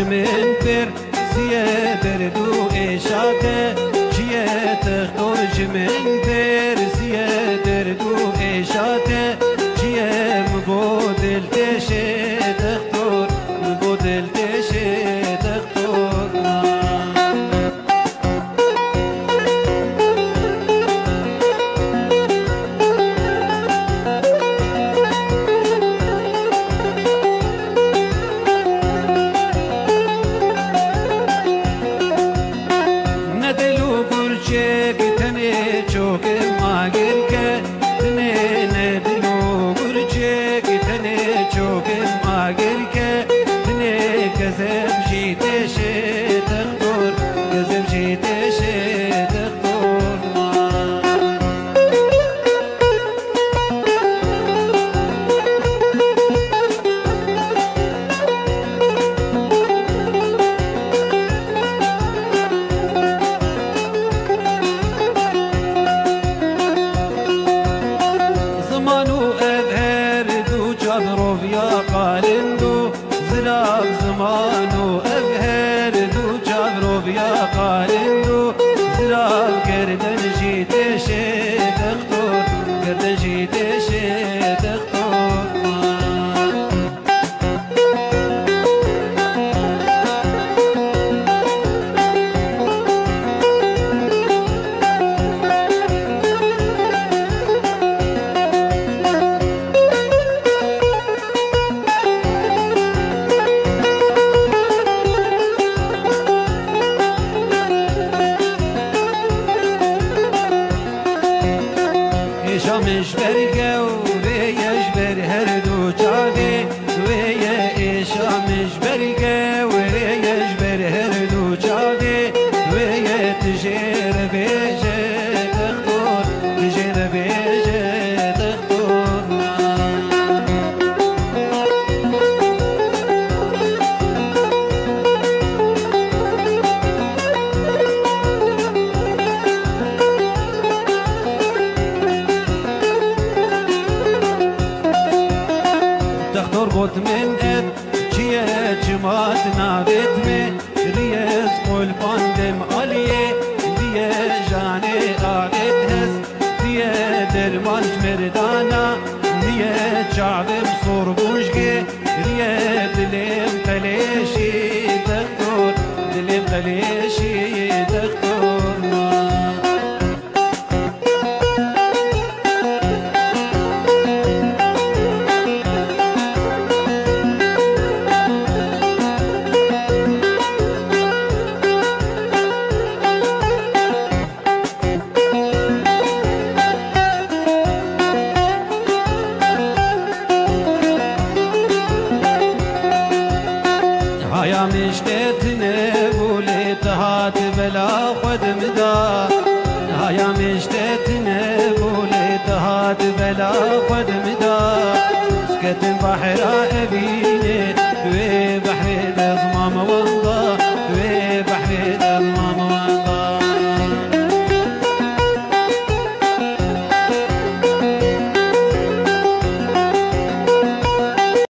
جمن پر سیه دردو اشاته چیه تختور جمن پر سیه دردو اشاته چیه مگو دل تشه تختور مگو دل تشه تختور زمانو أبهر دو جابرو بيا قالندو زراب گردن جيت شي دكتور گردن جيت شي دكتور مش برگه و ریش بر هر دو چاوی ویه ایشا مش برگه و ریش بر هر دو چاوی ویه تجیر بیجه دختور تجیر بیجه دختور بود من اب چیه جماعت نابت می ریز قول پاندم آلیه دیه جانه آقت هست دیه درمان مردانا دیه چعبم سربوشگه ریه دلیم قلیشی دکتور دلیم قلیشی دکتور مشتتنه بولت هات بلا خود مدا هيا مشتتنه بولت هات بلا خود مدا سكت بحر أبيني دوي بحر دزمام